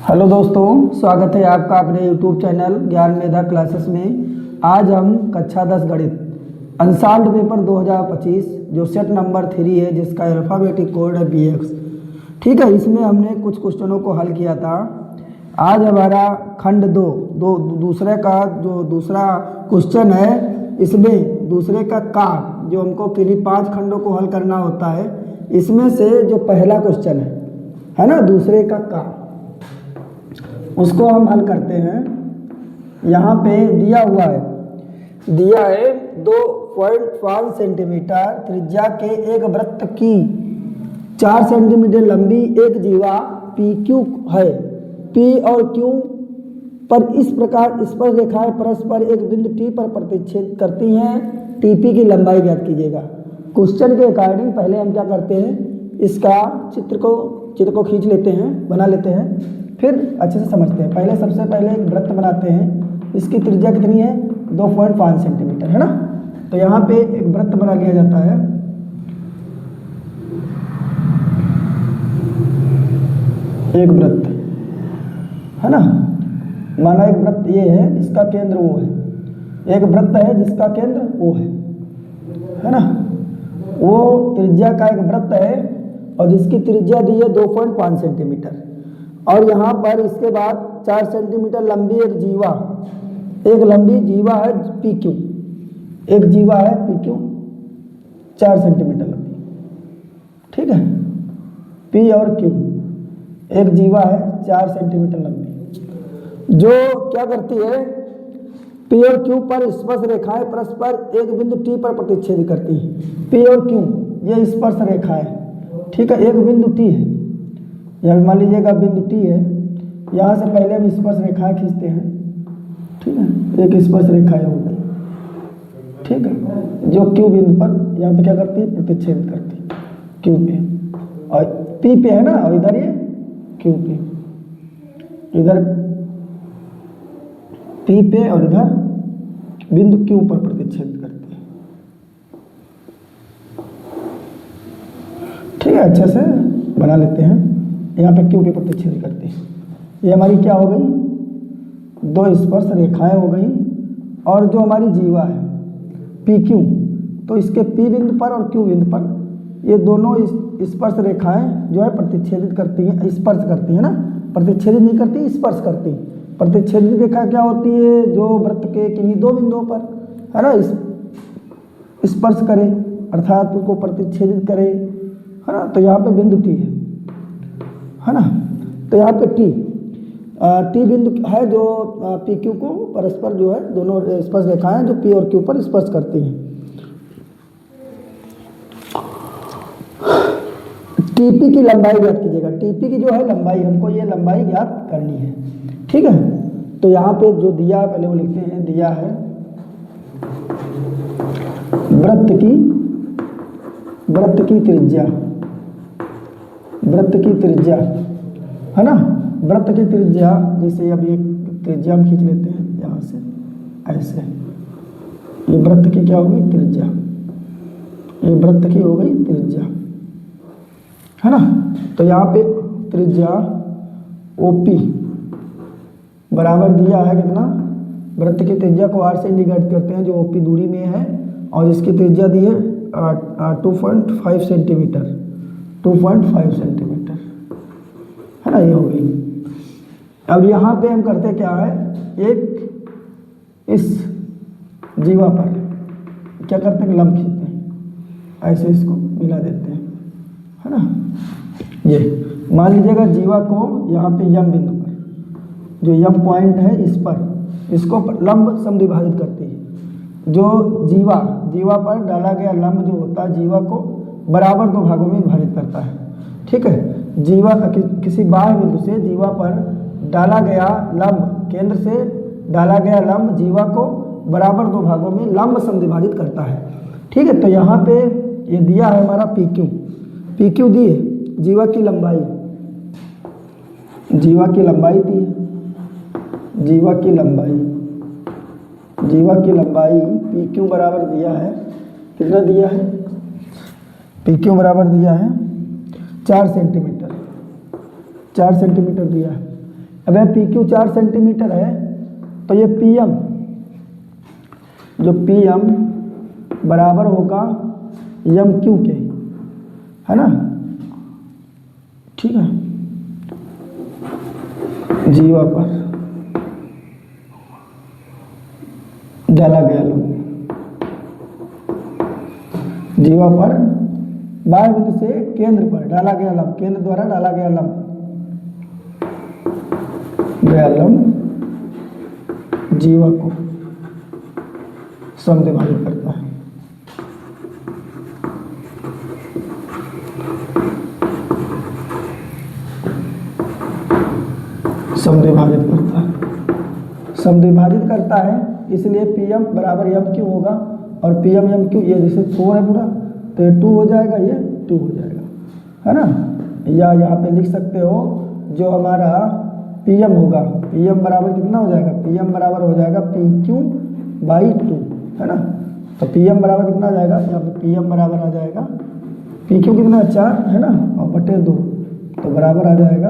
Hello दोस्तों, स्वागत है आपका अपने यूट्यूब चैनल ज्ञान मेधा क्लासेस में। आज हम कक्षा 10 गणित अनसॉल्व्ड पेपर 2025 जो सेट नंबर 3 है, जिसका अल्फ़ाबेटिक कोड है BX। ठीक है, इसमें हमने कुछ क्वेश्चनों को हल किया था। आज हमारा खंड दूसरे का जो दूसरा क्वेश्चन है, इसमें दूसरे का जो हमको किन्हीं 5 खंडों को हल करना होता है, इसमें से जो पहला क्वेश्चन है ना, दूसरे का उसको हम हल करते हैं। यहाँ पे दिया है 2.5 सेंटीमीटर त्रिज्या के एक वृत्त की 4 सेंटीमीटर लंबी एक जीवा PQ है। P और Q पर इस प्रकार स्पर्श रेखाएं परस्पर एक बिंदु T पर प्रतिच्छेद करती हैं। TP की लंबाई ज्ञात कीजिएगा। क्वेश्चन के अकॉर्डिंग पहले हम क्या करते हैं, इसका चित्र को खींच लेते हैं, बना लेते हैं, फिर अच्छे से समझते हैं। सबसे पहले एक वृत्त बनाते हैं। इसकी त्रिज्या कितनी है? 2.5 सेंटीमीटर है ना। तो यहाँ पे एक वृत्त बना लिया जाता है। एक वृत्त है ना, माना एक वृत्त ये है जिसका केंद्र O है। एक वृत्त है जिसका केंद्र O है ना। वो त्रिज्या का एक वृत्त है और जिसकी त्रिज्या दी है 2.5 सेंटीमीटर। और यहाँ पर इसके बाद 4 सेंटीमीटर लंबी एक लंबी जीवा है PQ। एक जीवा है PQ 4 सेंटीमीटर लंबी। ठीक है, P और Q एक जीवा है 4 सेंटीमीटर लंबी, जो क्या करती है, P और Q पर स्पर्श रेखाएं परस्पर एक बिंदु T पर प्रतिच्छेद करती हैं। P और Q ये स्पर्श रेखाएं, ठीक है, एक बिंदु T है। यहाँ मान लीजिएगा बिंदु T है। यहाँ से पहले हम स्पर्श रेखाएं खींचते हैं। ठीक है, एक स्पर्श रेखा हो गई, ठीक है, जो Q बिंदु पर यहाँ पे क्या करती है, प्रतिच्छेद करती है Q पे, और P पे है ना, और इधर ये Q पे, इधर P पे और इधर बिंदु Q पर प्रतिच्छेद करती है। ठीक है, अच्छे से बना लेते हैं। यहाँ पे Q पे प्रतिच्छेद करती है। ये हमारी क्या हो गई, 2 स्पर्श रेखाएं हो गई। और जो हमारी जीवा है PQ, तो इसके P बिंदु पर और Q बिंदु पर ये दोनों स्पर्श रेखाएं जो है प्रतिच्छेदित करती हैं, स्पर्श करती है ना, प्रतिच्छेदित नहीं करती, स्पर्श करती। प्रतिच्छेदित रेखा क्या होती है, जो वृत्त के किन्हीं 2 बिंदुओं पर है ना स्पर्श करे, अर्थात उसको प्रतिच्छेदित करे, है ना। तो यहाँ पे बिंदु T है ना। तो यहाँ पे T बिंदु है जो PQ को परस्पर जो है दोनों स्पर्श रेखाएं जो P और Q पर स्पर्श करती हैं। TP की लंबाई ज्ञात कीजिएगा। TP की जो है लंबाई, हमको ये लंबाई ज्ञात करनी है। ठीक है, तो यहाँ पे जो दिया है पहले वो लिखते हैं। दिया है वृत्त की त्रिज्या है ना। वृत्त की त्रिज्या, जैसे अब ये त्रिज्या हम खींच लेते हैं यहाँ से ऐसे, ये वृत्त की क्या हो गई, त्रिज्या। ये वृत्त की हो गई त्रिज्या है ना। तो यहाँ पे त्रिज्या OP बराबर दिया है कितना, वृत्त की त्रिज्या को R से इंडिकेट करते हैं जो OP दूरी में है, और इसकी त्रिज्या दी है 2.5 सेंटीमीटर। 2.5 सेंटीमीटर है ना, ये हो गई। अब यहाँ पे हम करते क्या है, एक इस जीवा पर क्या करते हैं, लंब खींचते हैं, ऐसे इसको मिला देते हैं, है ना। ये मान लीजिएगा जीवा को यहाँ पे यम बिंदु पर, जो यम पॉइंट है, इस पर इसको लंब समद्विभाजित करती है। जो जीवा पर डाला गया लंब जो होता है, जीवा को बराबर 2 भागों में विभाजित करता है। ठीक है, जीवा किसी बाह्य बिंदु से जीवा पर डाला गया लंब, केंद्र से डाला गया लंब जीवा को बराबर 2 भागों में लंब समद्विभाजित करता है। ठीक है, तो यहाँ पे ये दिया है हमारा PQ दी है, जीवा की लंबाई दी है, जीवा की लंबाई PQ बराबर दिया है, कितना दिया है, PQ बराबर दिया है 4 सेंटीमीटर दिया है। अब यह पी क्यू 4 सेंटीमीटर है, तो ये पी एम, जो पी एम बराबर होगा एम क्यू के, है ना, ठीक है, जीवा पर डाला गया लंब, जीवा पर बाह्य बिंदु से केंद्र पर डाला गया लंब, केंद्र द्वारा डाला गया लंब जीवा को समद्विभाजित करता है। समद्विभाजित करता है, समद्विभाजित करता है, इसलिए पी एम बराबर एम क्यू होगा, और पी एम एम क्यू ये जैसे 4 है पूरा, तो ये 2 हो जाएगा, ये 2 हो जाएगा, है ना। या यहाँ पे लिख सकते हो जो हमारा पी एम होगा, पी एम बराबर कितना हो जाएगा, पी एम बराबर हो जाएगा पी क्यू बाई 2, है ना। तो पी एम बराबर कितना आ जाएगा, यहाँ पे पी एम बराबर आ जाएगा पी क्यू कितना 4 है ना, और बटे 2, तो बराबर आ जाएगा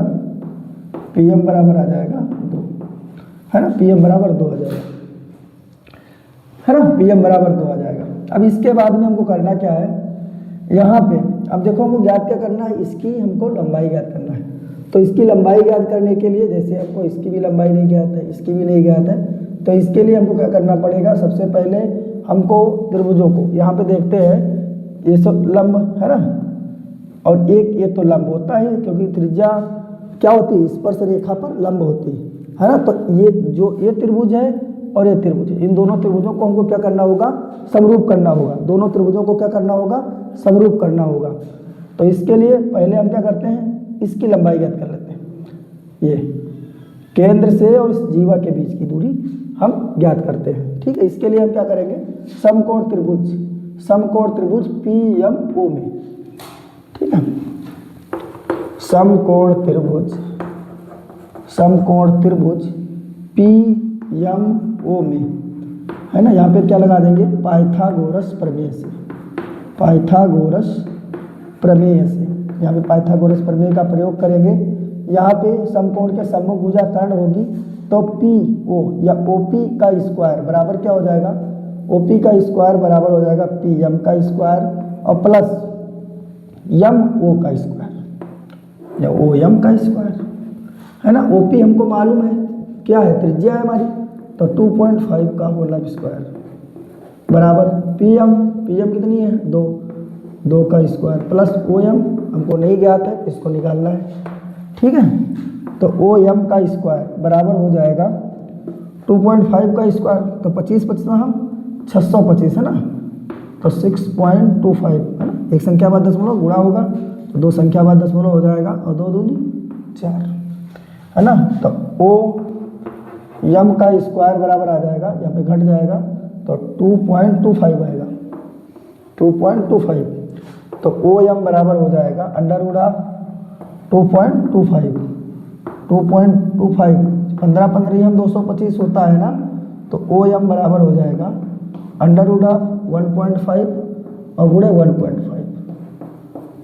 पी एम बराबर आ जाएगा 2, है ना, पी एम बराबर 2 आ जाएगा, है ना, पी एम बराबर 2 आ जाएगा। अब इसके बाद में हमको करना क्या है, यहाँ पे अब देखो हमको ज्ञात क्या करना है, इसकी हमको लंबाई ज्ञात करना है। तो इसकी लंबाई ज्ञात करने के लिए, जैसे हमको इसकी भी लंबाई नहीं ज्ञात है, इसकी भी नहीं ज्ञात है, तो इसके लिए हमको क्या करना पड़ेगा, सबसे पहले हमको त्रिभुजों को यहाँ पे देखते हैं, ये सब लंब है ना, और एक ये तो लंब होता है, क्योंकि त्रिज्या क्या होती है, स्पर्श रेखा पर लंब होती है ना। तो ये जो ये त्रिभुज है और ये त्रिभुज है, इन दोनों त्रिभुजों को हमको क्या करना होगा, समरूप करना होगा, दोनों त्रिभुजों को क्या करना होगा, समरूप करना होगा। तो इसके लिए पहले हम क्या करते हैं, इसकी लंबाई ज्ञात कर लेते हैं, ये केंद्र से और इस जीवा के बीच की दूरी हम ज्ञात करते हैं, ठीक है। इसके लिए हम क्या करेंगे, समकोण त्रिभुज, समकोण त्रिभुज पी एम ओ में, ठीक है, समकोण त्रिभुज, समकोण त्रिभुज पी एम ओ में, है ना। यहाँ पे क्या लगा देंगे, पाइथागोरस प्रमेय से, पाइथागोरस प्रमेय से, यहाँ पे पाइथागोरस प्रमेय का प्रयोग करेंगे। यहाँ पे समकोण के सम्मुख भुजा कर्ण होगी, तो पी ओ या ओ पी का स्क्वायर बराबर क्या हो जाएगा, ओ पी का स्क्वायर बराबर हो जाएगा पी एम का स्क्वायर और प्लस एम ओ का स्क्वायर या ओ एम का स्क्वायर, है ना। ओ पी हमको मालूम है क्या है, त्रिज्या है हमारी, तो 2.5 का होल स्क्वायर बराबर पी एम कितनी है, 2 का स्क्वायर प्लस ओ एम हमको नहीं ज्ञात है, इसको निकालना है, ठीक है। तो ओ एम का स्क्वायर बराबर हो जाएगा 2.5 का स्क्वायर, तो 25 25 हम 625 है ना, तो 6.25 है ना, एक संख्या बाद दशमलव गुणा होगा, तो 2 संख्या बाद दशमलव हो जाएगा, और 2 दूनी 4, है ना। तो ओ एम का स्क्वायर बराबर आ जाएगा, यहाँ पे घट जाएगा, तो 2.25 आएगा, 2.25। तो ओ एम बराबर हो जाएगा अंडर रूट ऑफ 2.25, 15 15 225 होता है ना, तो ओ एम बराबर हो जाएगा अंडर रूट ऑफ 1.5 और गुणे 1.5,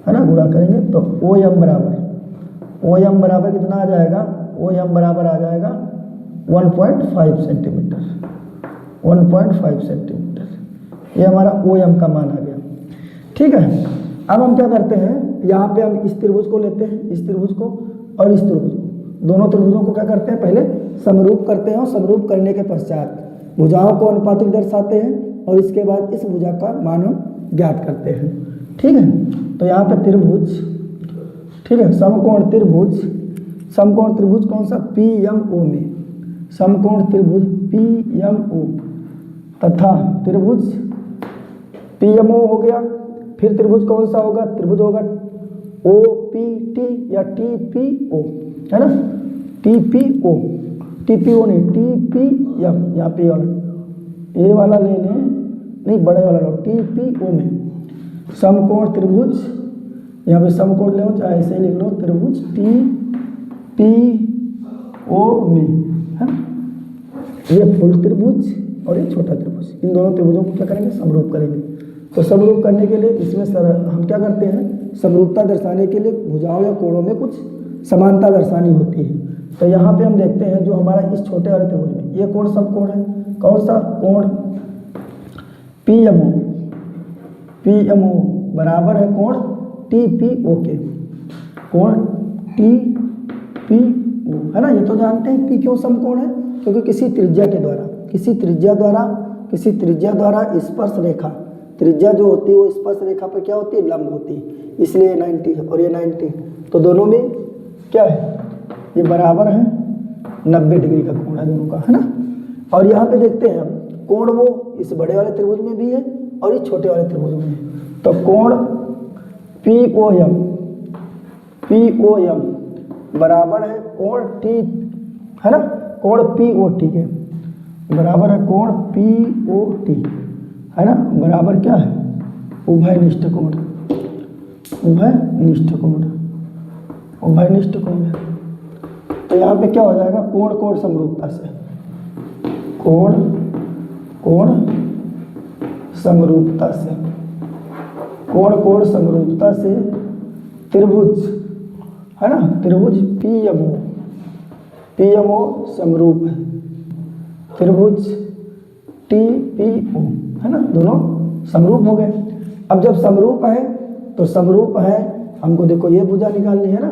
है ना, गुणा करेंगे तो ओ एम बराबर कितना आ जाएगा, ओ एम बराबर आ जाएगा 1.5 सेंटीमीटर, 1.5 सेंटीमीटर, ये हमारा ओ एम का मान आ गया, ठीक है। अब हम क्या करते हैं, यहाँ पे हम इस त्रिभुज को लेते हैं, इस त्रिभुज को और इस त्रिभुज को, दोनों त्रिभुजों को क्या करते हैं, पहले समरूप करते हैं, और समरूप करने के पश्चात भुजाओं को अनुपातिक दर्शाते हैं, और इसके बाद इस भुजा का मान हम ज्ञात करते हैं, ठीक है। तो यहाँ पे त्रिभुज, ठीक है, समकोण त्रिभुज, समकोण त्रिभुज कौन सा, पी एम ओ में, समकोण त्रिभुज पी एम ओ तथा त्रिभुज पी एम ओ हो गया। फिर त्रिभुज कौन सा होगा, त्रिभुज होगा ओ पी टी या टी पी ओ, है ना, टी पी ओ नहीं, टी पी एम, यहाँ पे ये वाला ले लें, नहीं बड़े वाला लो, टी पी ओ में समकोण त्रिभुज, यहाँ पे समकोण ले चाहे ऐसे ही लिख लो, त्रिभुज टी पी ओ में, है ना। ये फुल त्रिभुज और ये छोटा त्रिभुज, इन दोनों त्रिभुजों को क्या करेंगे, समरूप करेंगे। तो समरूप करने के लिए इसमें हम क्या करते हैं, समरूपता दर्शाने के लिए भुजाओं या कोणों में कुछ समानता दर्शानी होती है। तो यहाँ पे हम देखते हैं जो हमारा इस छोटे वाले त्रिभुज में ये कोण समकोण है, कौन सा कोण PMO, PMO बराबर है कोण TPO के, कोण TPO है ना। ये तो जानते हैं P क्यों समकोण है, क्योंकि किसी त्रिज्या द्वारा स्पर्श रेखा, त्रिज्या जो होती है वो स्पर्श रेखा पर क्या होती है, लंब होती है, इसलिए 90 है और ये 90, तो दोनों में क्या है, ये बराबर है 90 डिग्री का कोण है दोनों का, है ना। और यहाँ पे देखते हैं हम कोण वो इस बड़े वाले त्रिभुज में भी है और इस छोटे वाले त्रिभुज में है। तो कोण POM बराबर है कोण T, है ना, कोण POT के बराबर है कोण POT, है ना, बराबर क्या है, उभयनिष्ठ कोण, उभयनिष्ठ कोण है। तो यहाँ पे क्या हो जाएगा, कोण समरूपता से, कोण समरूपता से त्रिभुज, है ना, त्रिभुज PMO समरूप है, त्रिभुज TPO, है ना, दोनों समरूप हो गए। अब जब समरूप है हमको देखो ये भुजा निकालनी है ना,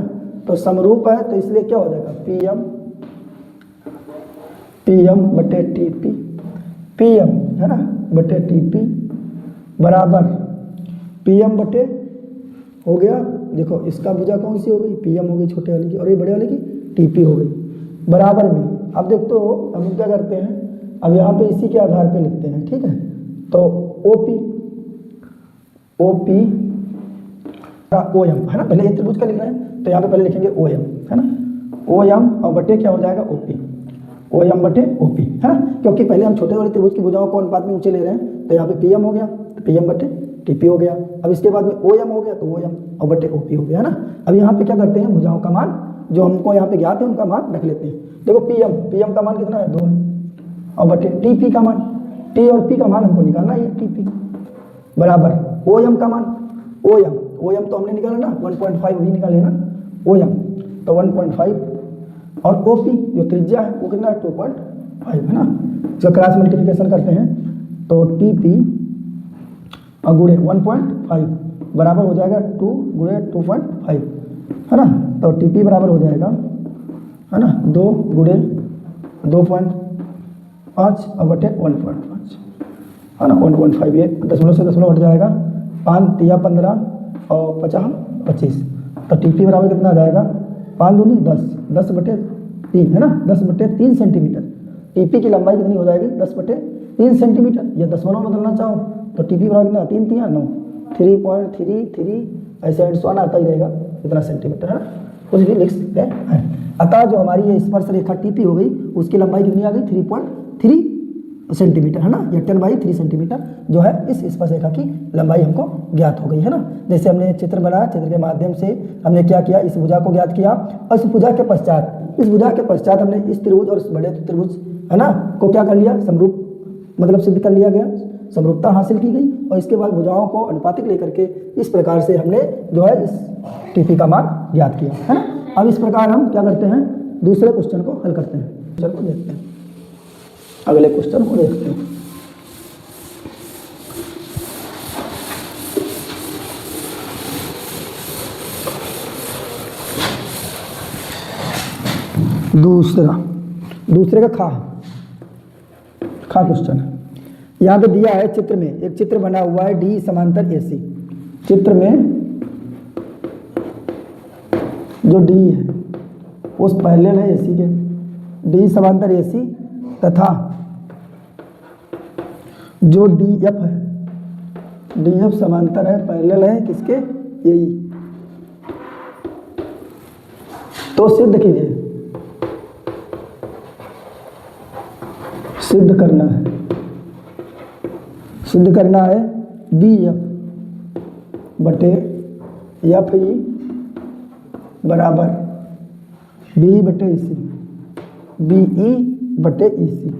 तो समरूप है तो इसलिए क्या हो जाएगा PM बटे TP, PM है ना बटे TP बराबर PM बटे हो गया, देखो इसका भुजा कौन सी हो गई, PM हो गई छोटे वाले की, और ये बड़े वाले की TP हो गई, बराबर में। अब देखो हम क्या करते हैं, अब यहाँ पे इसी के आधार पे लिखते हैं, ठीक है। तो OP OM है ना, पहले ये त्रिभुज का लिख रहे हैं तो यहाँ पे पहले लिखेंगे OM, है ना, OM और बटे क्या हो जाएगा OM बटे OP, है ना, क्योंकि पहले हम छोटे वाले त्रिभुज की भुजाओं को अनुपात में ऊंचे ले रहे हैं, तो यहाँ पे PM हो गया तो PM बटे TP हो गया। अब इसके बाद में OM हो गया तो OM और बटे OP हो गया, है ना। अब यहाँ पे क्या करते हैं, भुजाओं का मान जो हमको यहाँ पे ज्ञात है उनका मान रख लेते हैं। देखो PM का मान कितना है, 2 है, और बटे TP का मान, T और P का मान हमको निकालना है, TP बराबर OM का मान, OM तो हमने निकाला ना 1.5 भी निकाले ना, OM तो 1.5 और OP जो त्रिज्या है वो कितना है 2.5, है ना। जब क्रॉस मल्टीप्लिकेशन करते हैं तो TP और गुणे 1.5 बराबर हो जाएगा 2 गुणे 2.5, है ना। तो TP बराबर हो जाएगा, है ना, 2 गुणे 2.5 और बटे 1.5, है ना, 1.5, ये दशमलव से दशमलव हट जाएगा, 5 तिया 15 और 50 25, तो TP बराबर कितना आ जाएगा, 5 दूनी 10 बटे 3, है ना, 10 बटे 3 सेंटीमीटर। TP की लंबाई कितनी हो जाएगी, 10 बटे 3 सेंटीमीटर, या दशमलव में बदलना चाहो तो TP बराबर कितना, 3 तिया 9, 3.33 ऐसे एंड सो ऑन आता ही रहेगा, इतना सेंटीमीटर, है ना, कुछ भी लिख सकते हैं। अतः जो हमारी ये स्पर्श रेखा TP हो गई उसकी लंबाई कितनी आ गई, 3.3 सेंटीमीटर, है ना, या 10/3 सेंटीमीटर जो है इस स्पर्श रेखा की लंबाई हमको ज्ञात हो गई, है ना। जैसे हमने चित्र बनाया, चित्र के माध्यम से हमने क्या किया, इस भुजा को ज्ञात किया, और इस भुजा के पश्चात हमने इस त्रिभुज और इस बड़े त्रिभुज, है ना, को क्या कर लिया, समरूप मतलब सिद्ध कर लिया गया, समरूपता हासिल की गई, और इसके बाद भुजाओं को अनुपातिक लेकर के इस प्रकार से हमने जो है इस TP का मान ज्ञात किया, है ना। अब इस प्रकार हम क्या करते हैं, दूसरे क्वेश्चन को हल करते हैं, चलो देखते हैं, अगले क्वेश्चन को देखते हैं। दूसरे का खा क्वेश्चन है। यहाँ पे दिया है चित्र में, एक चित्र बना हुआ है D समांतर AC, चित्र में जो D है उस पैरेलल है AC के, D समांतर AC तथा जो DF है, DF समांतर है पैरेलल है किसके, यही, तो सिद्ध कीजिए, सिद्ध करना है BF बटे FE बराबर B बटे EC, BE बटे EC,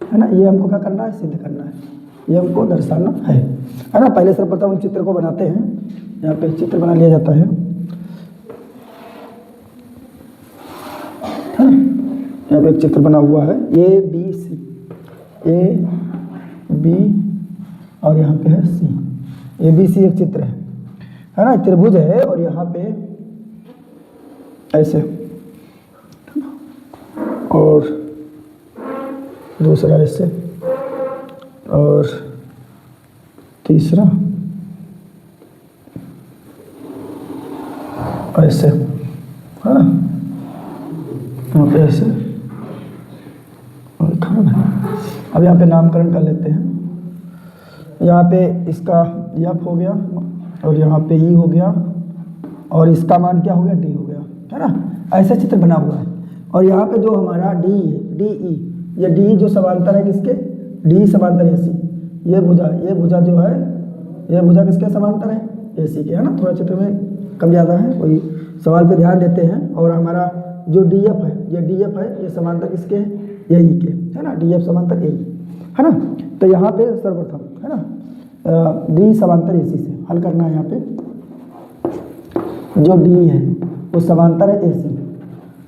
है ना। ये हमको क्या करना है, सिद्ध करना है, ये हमको दर्शाना है ना। पहले सर्वप्रथम हम चित्र को बनाते हैं, यहाँ पे चित्र बना लिया जाता है। है ना। यहाँ पे एक चित्र बना हुआ है A B C, A B और यहाँ पे है सी, ए बी सी एक चित्र है ना, त्रिभुज है और यहाँ पे ऐसे, और दूसरा ऐसे और तीसरा ऐसे, है ना, यहाँ पे ऐसे और अब यहाँ पे नामकरण कर लेते हैं। यहाँ पे इसका यफ हो गया और यहाँ पे ई हो गया और इसका मान क्या हो गया, डी हो गया, है ना। ऐसा चित्र बना हुआ है और यहाँ पे जो हमारा डी है, डी ई, ये डी जो समांतर है किसके, डी समांतर ए सी, ये भुजा जो है, ये भुजा किसके समांतर है, ए सी के, है ना। थोड़ा चित्र में कम ज़्यादा है, कोई सवाल पे ध्यान देते हैं। और हमारा जो डी एफ है, ये डी एफ है, ये समांतर किसके है, ए ई के, है ना, डी एफ समांतर ए ई, है ना। तो यहाँ पे सर्वप्रथम, है ना, डी समांतर ए सी से हल करना है। यहाँ पे जो डी है वो समांतर है ए सी,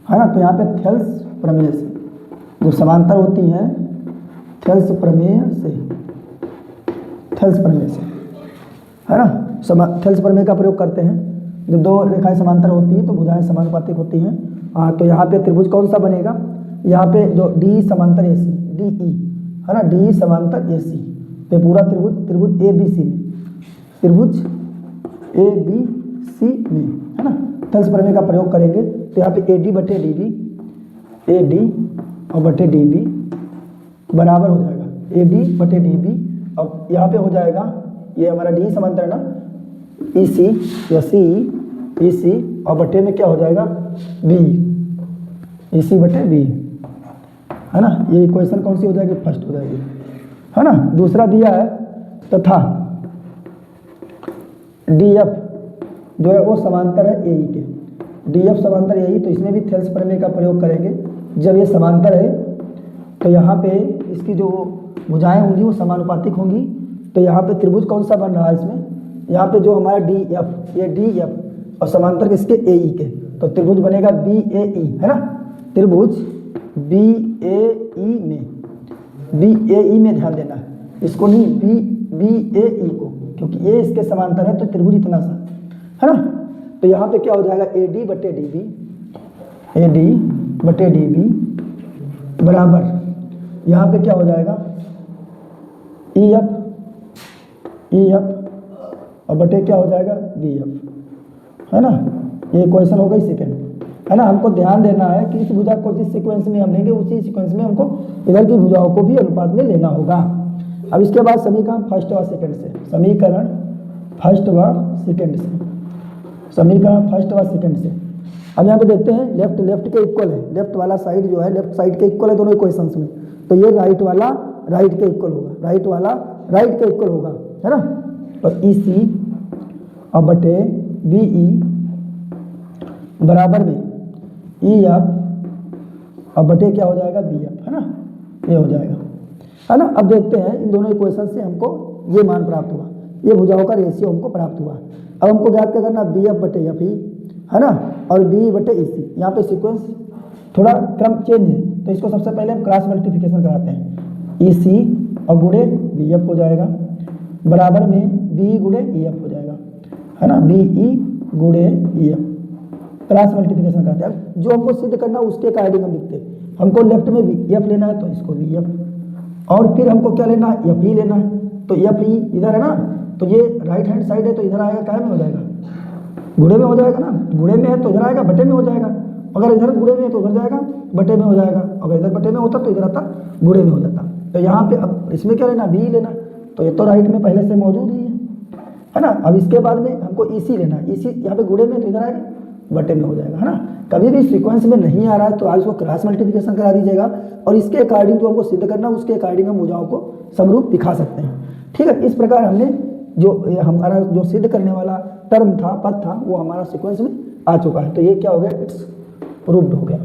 है ना। तो यहाँ पे थेल्स प्रमेय से जो समांतर होती हैं, थेल्स प्रमेय से, थेल्स प्रमेय से, है ना, थेल्स प्रमेय का प्रयोग करते हैं। जब दो रेखाएं समांतर होती हैं तो भुजाएं समानुपातिक होती हैं। तो यहाँ पे त्रिभुज कौन सा बनेगा, यहाँ पे जो डी समांतर ए सी, डी ई, है ना, डी समांतर ए सी, तो पूरा त्रिभुज ए बी सी में, त्रिभुज ए बी सी में, है ना, थेल्स प्रमेय का प्रयोग करेंगे। तो यहाँ पे ए डी बटे डी बी, ए डी और बटे डी बी बराबर हो जाएगा ए डी बटे डी बी। अब यहाँ पे हो जाएगा, ये हमारा डी समांतर है ना, ई सी या सी, ई सी और बटे में क्या हो जाएगा, बी, ई सी बटे बी, है ना। ये इक्वेशन कौन सी हो जाएगी, फर्स्ट हो जाएगी, है ना। दूसरा दिया है तथा डी एफ जो है वो समांतर है ए ई के, डी एफ समांतर ए ई, तो इसमें भी थेल्स प्रमेय का प्रयोग करेंगे। जब ये समांतर है तो यहाँ पे इसकी जो भुजाएं होंगी वो समानुपातिक होंगी। तो यहाँ पे त्रिभुज कौन सा बन रहा है इसमें, यहाँ पे जो हमारा डी एफ, ये डी एफ और समांतर किसके, ए ई के, तो त्रिभुज बनेगा बी ए ई, है ना। त्रिभुज बी ए ई में, बी ए ई में ध्यान देना है, इसको नहीं, बी ए ई को, क्योंकि ए इसके समांतर है तो त्रिभुज इतना सा, है ना। तो यहाँ पे क्या हो जाएगा, ए डी बटे डी बी, ए डी बटे डी बी बराबर, यहाँ पे क्या हो जाएगा, ई एफ और बटे क्या हो जाएगा, बी एफ, है ना। ये इक्वेशन हो गई सेकेंड, है ना। हमको ध्यान देना है कि इस भुजा को जिस सीक्वेंस में हम लेंगे उसी सीक्वेंस में हमको इधर की भुजाओं को भी अनुपात में लेना होगा। अब इसके बाद समीकरण फर्स्ट व सेकंड से, समीकरण फर्स्ट व सेकंड से, समीकरण फर्स्ट व सेकंड से। अब यहाँ पे देखते हैं लेफ्ट के इक्वल है, लेफ्ट वाला साइड जो है लेफ्ट साइड के इक्वल है दोनों इक्वेशंस में, तो ये राइट वाला राइट के इक्वल होगा, राइट वाला राइट के इक्वल होगा, है ना। तो ई सी और बटे बी ई बराबर में ई एफ और बटे क्या हो जाएगा, बी एफ, है ना, ये हो जाएगा, है ना। अब देखते हैं इन दोनों इक्वेशन से हमको ये मान प्राप्त हुआ, ये भुजाओं का रेशियो हमको प्राप्त हुआ। अब हमको ज्ञात क्या करना, बी एफ बटे एफ ई, है ना, और बी बटे ई सी। यहाँ पे सीक्वेंस थोड़ा क्रम चेंज है, तो इसको सबसे पहले हम क्रॉस मल्टीप्लिकेशन कराते हैं, ई सी और गुणे बी एफ हो जाएगा, बराबर में बी गुणे ई एफ हो जाएगा, है ना, बी ई गुणे ई एफ, क्रॉस मल्टीप्लिकेशन करते हैं। जो हमको सिद्ध करना उसके अकॉर्डिंग हम लिखते हैं। हमको लेफ्ट में वी एफ लेना है तो इसको वी एफ, और फिर हमको क्या लेना है, एफ ई लेना है, तो एफ ई इधर है ना, तो ये राइट हैंड साइड है तो इधर आएगा, क्या में हो जाएगा, गुणे में हो जाएगा ना, गुणे में है तो इधर आएगा, बटे में हो जाएगा। अगर इधर गुणे में है तो उधर जाएगा, बटे में हो जाएगा। अगर इधर बटे में होता तो इधर आता, गुणे में हो जाता। तो यहाँ पे अब इसमें क्या लेना, बी लेना, तो ये तो राइट में पहले से मौजूद ही है ना। अब इसके बाद में हमको ई सी लेना, ई सी यहाँ पे गुणे में तो इधर आएगा, बटे में हो जाएगा, है ना। कभी भी सीक्वेंस में नहीं आ रहा है तो आज उसको क्रॉस मल्टीप्लिकेशन करा दीजिएगा, और इसके अकॉर्डिंग जो हमको सिद्ध करना उसके अकॉर्डिंग हम भुजाओं को समरूप दिखा सकते हैं, ठीक है। इस प्रकार हमने जो हमारा जो सिद्ध करने वाला टर्म था, पद था, वो हमारा सीक्वेंस में आ चुका है। तो ये क्या हो गया, इट्स प्रूव्ड हो गया,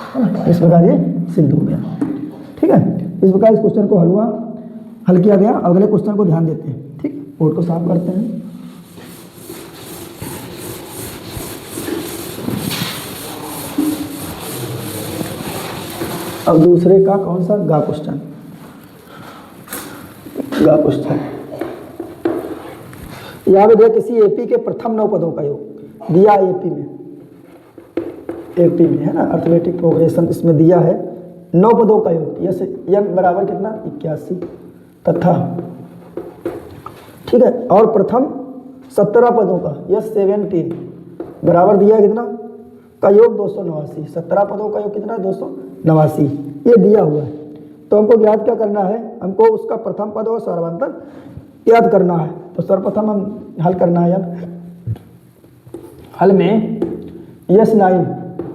है ना। इस प्रकार ये सिद्ध हो गया, ठीक है। इस प्रकार इस क्वेश्चन को हल किया गया। अगले क्वेश्चन को ध्यान देते हैं, ठीक। बोर्ड को साफ करते हैं। अब दूसरे का कौन सा गा क्वेश्चन, गा क्वेश्चन यहाँ पे देखिए किसी एपी के प्रथम 9 पदों का योग दिया, एपी में है ना, अर्थमेटिक प्रोग्रेशन इसमें दिया है 9 पदों का योग, यस एन बराबर कितना 81 तथा ठीक है, और प्रथम 17 पदों का यस 17 बराबर दिया है कितना का योग 289, 17 पदों का योग कितना 289 ये दिया हुआ है। तो हमको याद क्या करना है, हमको उसका प्रथम पद और सर्वांतर याद करना है। तो सर्वप्रथम हम हल करना है, अब हल में यस 9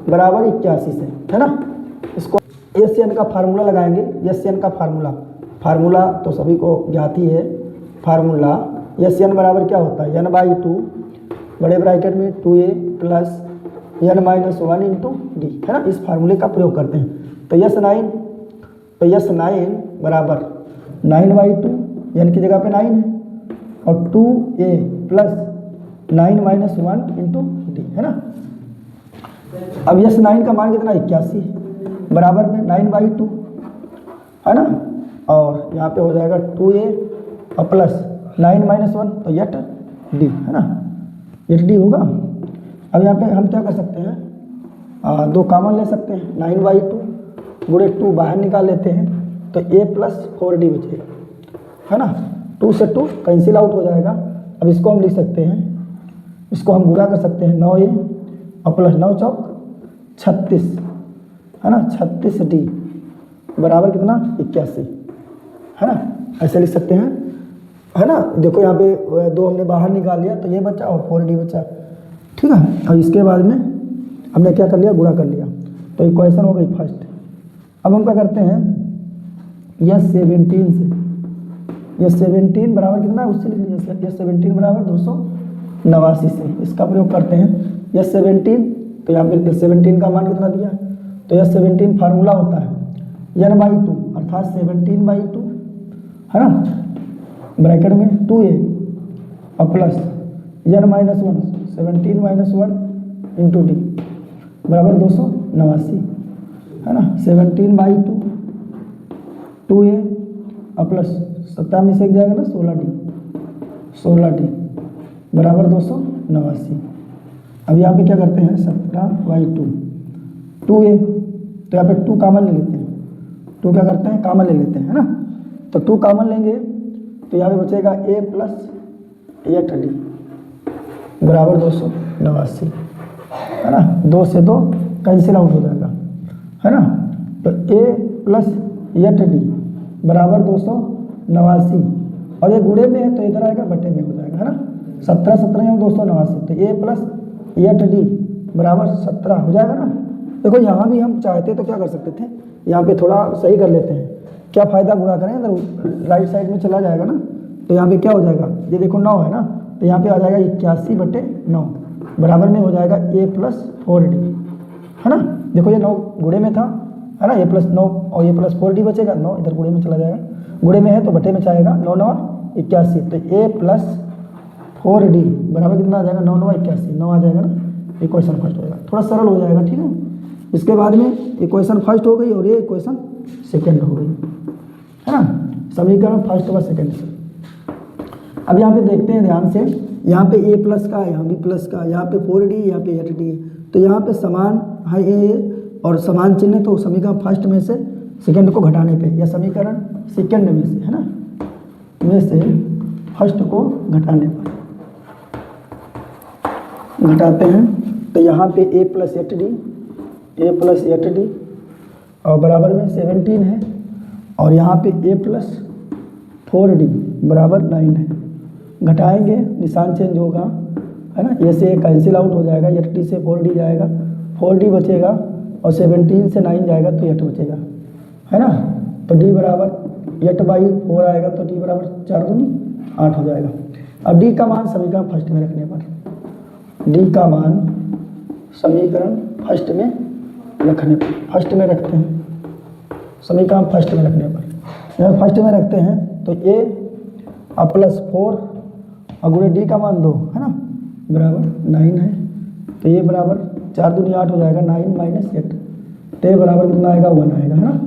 बराबर 81 से है ना, इसको एस एन का फार्मूला लगाएंगे। एस एन का फार्मूला तो सभी को ज्ञात ही है। फार्मूला एस एन बराबर क्या होता है, n/2 बड़े ब्रैकेट में 2a plus n-1 into D है ना, इस फार्मूले का प्रयोग करते हैं। तो यस 9 बराबर 9/2 n की जगह पे 9 है और 2a प्लस 9-1 इंटू डी है ना। अब यस 9 का मान कितना 81 बराबर में 9/2 है ना, और यहाँ पे हो जाएगा 2a और प्लस 9-1 तो यट डी है ना, यट डी होगा। अब यहाँ पे हम क्या कर सकते हैं, 2 कॉमन ले सकते हैं, 9/2 गुणे 2 बाहर निकाल लेते हैं तो a प्लस 4d बचेगा है ना, 2 से 2 कैंसिल आउट हो जाएगा। अब इसको हम लिख सकते हैं, इसको हम गुणा कर सकते हैं 9a और प्लस 9 चौक 36 है ना, 36d बराबर कितना 81 है ना, ऐसे लिख सकते हैं है ना। देखो यहाँ पे 2 हमने बाहर निकाल लिया तो ये बचा और 4d बचा, ठीक है। और इसके बाद में हमने क्या कर लिया, गुणा कर लिया, तो इक्वेशन हो गई फर्स्ट। अब हम क्या करते हैं, यस 17 से, यस 17 बराबर कितना उससे लिख लीजिए, यस 17 बराबर 289 से इसका प्रयोग करते हैं। यस 17 तो यहाँ पे 17 का मान कितना दिया, तो यस 17 फार्मूला होता है n/2 अर्थात 17/2 है ना, ब्रैकेट में 2a और प्लस n-1 17-1 इंटू डी बराबर 289 है ना, 17/2 2a और प्लस 17 में से एक जाएगा ना 16d बराबर 289। अब यहाँ पे क्या करते हैं 17/2 2a तो यहाँ पे 2 कॉमन ले लेते हैं, 2 क्या करते हैं कॉमन ले लेते हैं है ना, तो 2 कॉमन लेंगे तो यहाँ पे बचेगा a प्लस 8d बराबर 289 है ना, 2 से 2 कैंसिल आउट हो जाएगा है ना, तो a प्लस 8d बराबर 289 और ये गुणे में है तो इधर आएगा बटे में हो जाएगा है ना, 17 289 तो a प्लस 8d बराबर 17 हो जाएगा ना। देखो यहाँ भी हम चाहते तो क्या कर सकते थे, यहाँ पे थोड़ा सही कर लेते हैं, क्या फ़ायदा गुणा करें अगर राइट साइड में चला जाएगा ना, तो यहाँ पे क्या हो जाएगा, ये देखो 9 है ना, तो यहाँ पे आ जाएगा 81/9 बराबर में हो जाएगा a प्लस 4d है ना। देखो ये 9 गुणे में था है ना, a प्लस 9 और a प्लस 4d बचेगा, 9 इधर गुणे में चला जाएगा, गुणे में है तो बटे में जाएगा, 9-9 81 तो a प्लस 4d बराबर कितना आ जाएगा 9-9 81 9 आ जाएगा ना, इक्वेशन फर्स्ट हो जाएगा, थोड़ा सरल हो जाएगा ठीक है। इसके बाद में इक्वेशन फर्स्ट हो गई और ये इक्वेशन सेकेंड हो गई है ना, समीकरण फर्स्ट व सेकेंड से। अब यहाँ पे देखते हैं ध्यान से, यहाँ पे a प्लस का, यहाँ भी प्लस का, यहाँ पे 4d यहाँ पे 8d, तो यहाँ पे समान है a और समान चिन्ह, तो समीकरण फर्स्ट में से सेकेंड को घटाने पे, या समीकरण सेकेंड में से है ना, में से फर्स्ट को घटाने पर घटाते हैं तो यहाँ पे a प्लस 8d और बराबर में 17 है और यहाँ पे a प्लस 4d बराबर 9 है। घटाएंगे निशान चेंज होगा है ना, ये से कैंसिल आउट हो जाएगा, 8d से 4d जाएगा, 4d बचेगा और 17 से 9 जाएगा तो 8 बचेगा है ना, तो d बराबर 8/4 आएगा तो d बराबर 4 दूनी 8 हो जाएगा। अब d का मान समीकरण फर्स्ट में रखने पर, d का मान समीकरण फर्स्ट में रखने पर, फर्स्ट में रखते हैं समीकरण फर्स्ट में रखने पर, जब फर्स्ट में रखते हैं तो a और प्लस 4 और गुणे d का मान 2 है ना बराबर 9 है, तो ये बराबर 4 दूनी 8 हो जाएगा, 9 - 8 तो ए बराबर कितना आएगा 1 आएगा, है ना,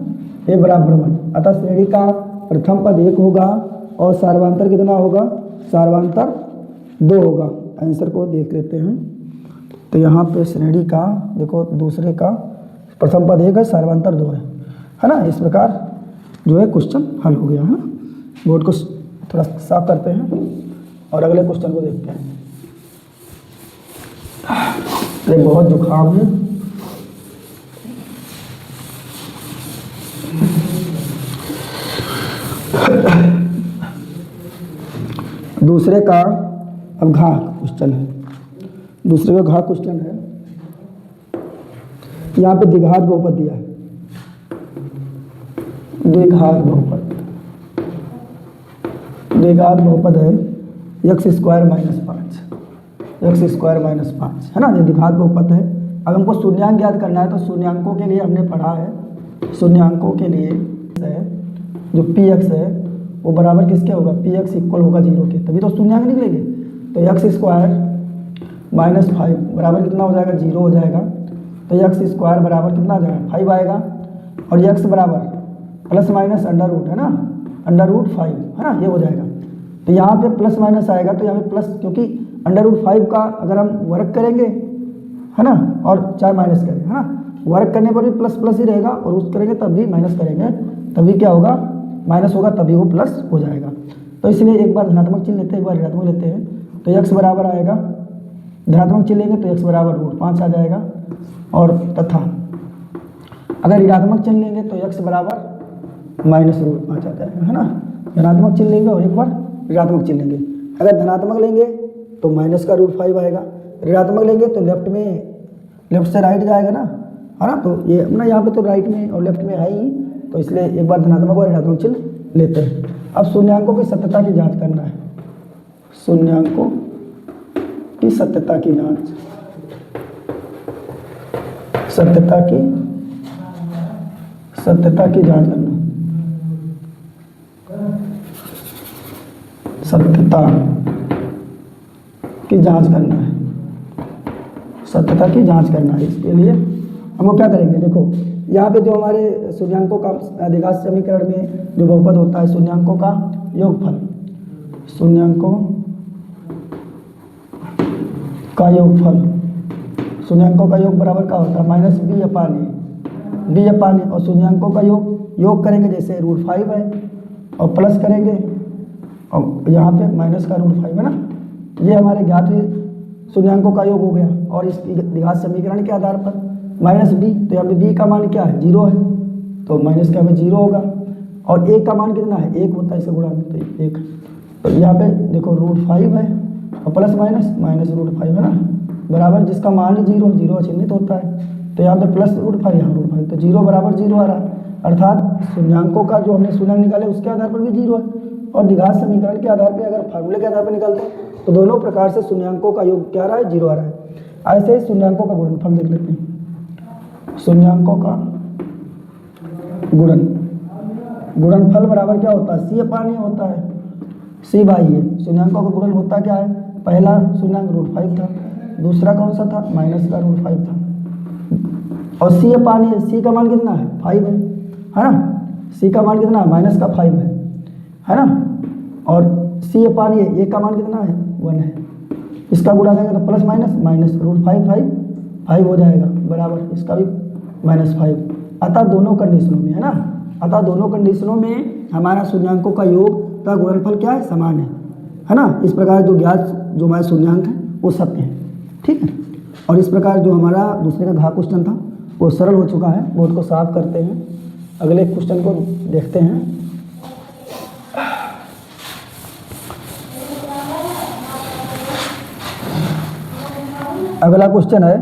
ए बराबर 1। अतः श्रेणी का प्रथम पद 1 होगा और सार्वधातुक कितना होगा, सार्वधातुक 2 होगा। आंसर को देख लेते हैं। तो यहाँ पे श्रेणी का देखो दूसरे का प्रथम पद 1 है, सार्वधातुक 2 है ना। इस प्रकार जो है क्वेश्चन हल हो गया, है ना। बोर्ड को थोड़ा साफ करते हैं और अगले क्वेश्चन को देखते हैं। ये बहुत जुकाम है। दूसरे का अब घा क्वेश्चन है। दूसरे का घा क्वेश्चन है। यहाँ पे द्विघात बहुपद दिया है, द्विघात बहुपद। द्विघात बहुपद है x² - 5, x² - 5, है ना। ये द्विघात बहुपद है। अब हमको शून्यांक ज्ञात करना है तो शून्यांकों के लिए हमने पढ़ा है, शून्यांकों के लिए जो px है वो बराबर किसके होगा, px इक्वल होगा 0 के, तभी तो शून्यांक निकलेंगे। तो x² - 5 बराबर कितना हो जाएगा, 0 हो जाएगा। तो x² बराबर कितना आ जाएगा, 5 आएगा। और x बराबर प्लस माइनस अंडर रूट, है ना, अंडर रूट 5, है ना, ये हो जाएगा। तो यहाँ पे प्लस माइनस आएगा तो यहाँ पे प्लस, क्योंकि अंडर रूट 5 का अगर हम वर्क करेंगे, है ना, और चाहे माइनस करें, है ना, वर्क करने पर भी प्लस प्लस ही रहेगा और उस करेंगे तब भी माइनस करेंगे तभी क्या होगा, माइनस होगा, तभी वो प्लस हो जाएगा। तो इसलिए एक बार धनात्मक चिन्ह लेते हैं, एक बार ऋणात्मक लेते हैं। तो x बराबर आएगा, धनात्मक चिन्ह लेंगे तो x बराबर √5 आ जाएगा। और तथा अगर ऋणात्मक चिन्ह लेंगे तो x बराबर -√5 आ जाएगा, है ना। धनात्मक चिन्ह लेंगे और एक बार ऋणात्मक चिन्ह लेंगे। अगर धनात्मक लेंगे तो माइनस का √5 आएगा, ऋणात्मक लेंगे तो लेफ्ट से राइट जाएगा ना, है ना। तो ये अपना यहाँ पे तो राइट में और लेफ्ट में है ही, तो इसलिए एक बार धनात्मक और ऋणात्मक चिन्ह लेते हैं। अब शून्यांकों की सत्यता की जांच करना है, शून्यांकों की सत्यता की जांच, सत्यता की जांच करना, सत्यता की जांच करना है, सत्यता की जांच करना है। इसके लिए हम वो क्या करेंगे, देखो यहाँ पे जो हमारे शून्यांकों का द्विघात समीकरण में जो बहुपद होता है, शून्यांकों का योगफल, शून्यांकों का योगफल, शून्यांकों का योग बराबर क्या होता है, -b/a, और शून्यांकों का योग करेंगे, जैसे √5 है और प्लस करेंगे और यहाँ पे माइनस का √5 है ना। ये हमारे ज्ञात हुए शून्यांकों का योग हो गया। और इस द्विघात समीकरण के आधार पर -b, तो यहाँ पे b का मान क्या है, 0 है, तो माइनस का हमें 0 होगा। और a का मान कितना है, 1 होता है, इसका गुणा तो 1। तो यहाँ पे देखो √5 है और प्लस माइनस -√5 है ना, बराबर जिसका मान ही 0 चिन्हित होता है। तो यहाँ पे प्लस √5, यहाँ √5, तो 0 बराबर 0 आ रहा है। अर्थात शून्यांकों का जो हमने शून्यांक निकाले उसके आधार पर भी 0 है, और द्विघात समीकरण के आधार पर अगर फार्मूले के आधार पर निकालते हैं तो दोनों प्रकार से शून्यांकों का योग क्या आ रहा है, 0 आ रहा है। ऐसे ही शून्यांकों का गुणनफल देख लेते हैं। शून्यांकों का गुणनफल बराबर क्या होता है, c/a होता है, c/a। शून्यांकों का गुणन होता क्या है, पहला शून्यांक √5 था, दूसरा कौन सा था, माइनस का √5 था, और c/a, c का मान कितना है, 5 है ना, c का मान कितना है, माइनस का 5 है ना। और c/a का मान कितना है, 1 है। इसका गुणा करेंगे तो प्लस माइनस √5 5 हो जाएगा, बराबर इसका भी -5। अतः दोनों कंडीशनों में, है ना, अतः दोनों कंडीशनों में हमारा शून्यांकों का योग का गुणनफल क्या है, समान है ना। इस प्रकार जो ज्ञात जो हमारे शून्यांक है वो सत्य है, ठीक है। और इस प्रकार जो हमारा दूसरे का घा क्वेश्चन था वो सरल हो चुका है। बोर्ड को साफ करते हैं, अगले क्वेश्चन को देखते हैं। अगला क्वेश्चन है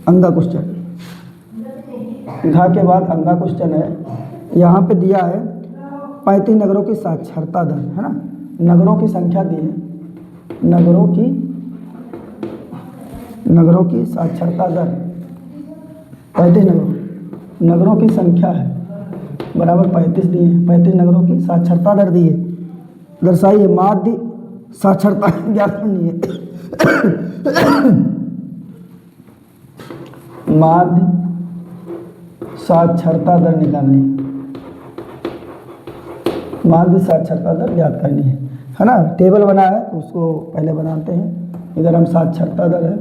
अंगा क्वेश्चन, घा के बाद अंगा क्वेश्चन है। यहाँ पे दिया है 35 नगरों की साक्षरता दर, है ना, नगरों की संख्या दी है, नगरों की साक्षरता दर 35 नगरों की संख्या है बराबर 35 दी है, 35 नगरों की साक्षरता दर दी है। दर्शाइए माध्य साक्षरता ज्ञात करनी है। माध्य साक्षरता दर निकालनी है, माध्य साक्षरता दर ज्ञात करनी है ना। टेबल बना है तो उसको पहले बनाते हैं। इधर हम साक्षरता दर है,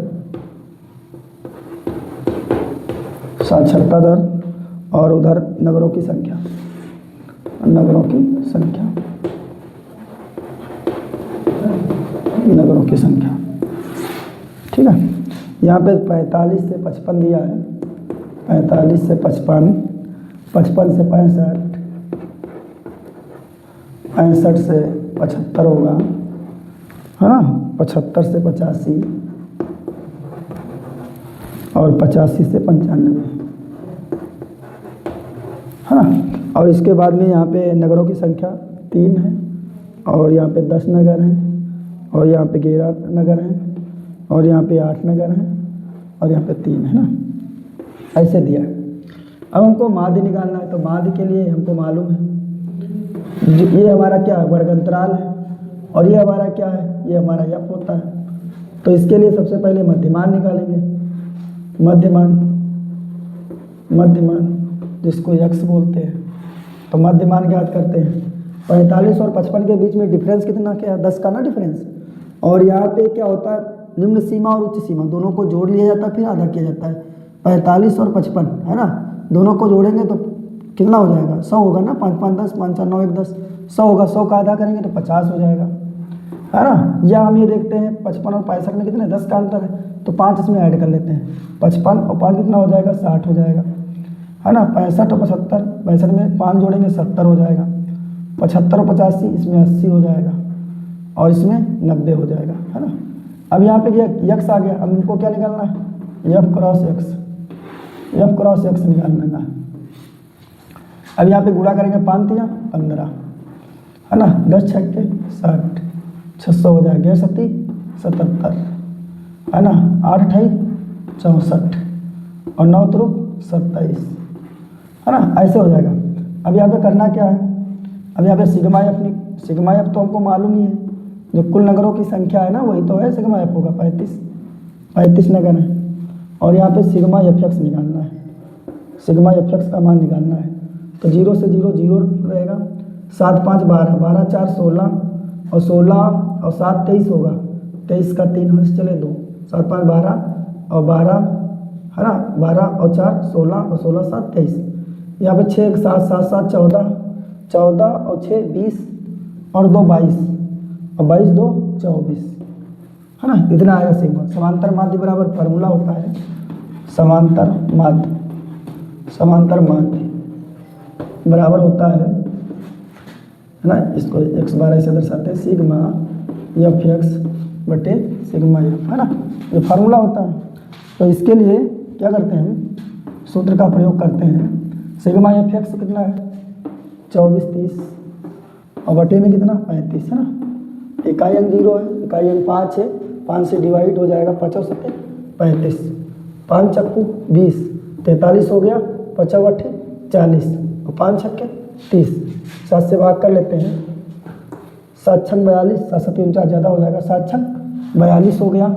साक्षरता दर, और उधर नगरों की संख्या, नगरों की संख्या, नगरों की संख्या, ठीक है। यहाँ पे 45 से 55 दिया है, 45 से 55, 55 से 65, 65 से 75 होगा, है ना, 75 से 85 और 85 से 95, है ना। और इसके बाद में यहाँ पे नगरों की संख्या 3 है, और यहाँ पे 10 नगर हैं, और यहाँ पे 11 नगर हैं, और यहाँ पे 8 नगर हैं, और यहाँ पे 3 है ना, ऐसे दिया है। अब हमको माध्य निकालना है, तो माध्य के लिए हमको मालूम है ये हमारा क्या है, वर्ग अंतराल है, और ये हमारा क्या है, ये हमारा यफ होता है। तो इसके लिए सबसे पहले मध्यमान निकालेंगे, मध्यमान, मध्यमान जिसको यक्स बोलते हैं। तो मध्यमान ज्ञात करते हैं। 45 और 55 के बीच में डिफरेंस कितना क्या है, 10 का ना डिफरेंस। और यहाँ पे क्या होता है, निम्न सीमा और उच्च सीमा दोनों को जोड़ लिया जाता है, फिर आधा किया जाता है। 45 और 55 है ना, दोनों को जोड़ेंगे तो कितना हो जाएगा, 100 होगा ना, 5 5 10, 5 4 9 1 10, 100 होगा। 100 का आधा करेंगे तो 50 हो जाएगा, है ना। या हम ये देखते हैं 55 और 65 में कितने, 10 का अंतर है, तो 5 इसमें ऐड कर लेते हैं। 55 और 5 कितना हो जाएगा, 60 हो जाएगा, है ना। 65 और 75, 65 में 5 जोड़ेंगे 70 हो जाएगा। 75 और 85 इसमें 80 हो जाएगा, और इसमें 90 हो जाएगा, है ना। अब यहाँ पे यक्स आ गया। अब इनको क्या निकालना है, F cross x, F cross x निकालना है। अब यहाँ पे गुणा करेंगे 5 तिया 15, है ना, 10 छक्के 60, 600 हो जाएगा, 7 77, है ना, 8 अठाई 64, और 9 त्रुक 27, है ना, ऐसे हो जाएगा। अब यहाँ पे करना क्या है, अब यहाँ पे सिग्मा एफ, सिग्मा एफ तो हमको मालूम ही है, जो कुल नगरों की संख्या है ना वही तो है, सिग्मा एफ होगा 35 नगर है। और यहाँ पे सिग्मा एफ एक्स निकालना है, सिग्मा एफ एक्स का मान निकालना है। तो 0 से 0 0 रहेगा, 7 5 12, 12 4 16, और 16 और 7 23 होगा, 23 का 3 हंस चले 2, 7 5 12 और 12, है ना, 12 और 4 16, और 16 7 23। यहाँ पे 6 7 7 7 14, 14 और 6 20, और 2 22, और 22 2 24, है ना, इतना आएगा सिग्मा। समांतर माध्य बराबर फार्मूला होता है, समांतर माध्य, समांतर माध्य बराबर होता है ना, इसको x बार ऐसे दर्शाते हैं, सिग्मा एफ एक्स बटे सिग्मा एफ, है ना, ये फार्मूला होता है। तो इसके लिए क्या करते हैं, सूत्र का प्रयोग करते हैं। सिग्मा एफ एक्स कितना है, 24 30, और बटे में कितना 35, है ना। इकाई अंक 0 है, इकाई अंक 5 है, 5 से डिवाइड हो जाएगा, 5 और 7 35, 5 चक्कू 20, 43 हो गया, 5 8 40, और 5 छक्के 30, 7 से भाग कर लेते हैं, 7 6 42, 7 7 49 ज़्यादा हो जाएगा, 7 6 42 हो गया,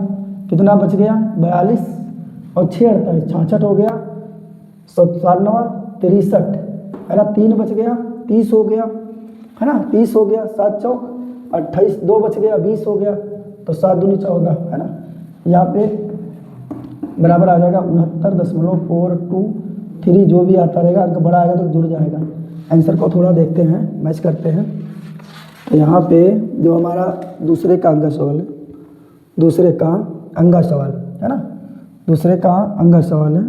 कितना बच गया 42, और 6 48 66 हो गया, 7 9 63, है ना, 3 बच गया 30 हो गया, है ना, 30 हो गया, 7 चौक 28, 2 बच गया 20 हो गया, तो 7 दूनी 14, है ना। यहाँ पे बराबर आ जाएगा 69.423, जो भी आता रहेगा अंक बड़ा आएगा तो जुड़ जाएगा। आंसर को थोड़ा देखते हैं, मैच करते हैं। तो यहाँ पे जो हमारा दूसरे का अंगा सवाल है, दूसरे का अंगा सवाल है ना, दूसरे का अंगा सवाल है,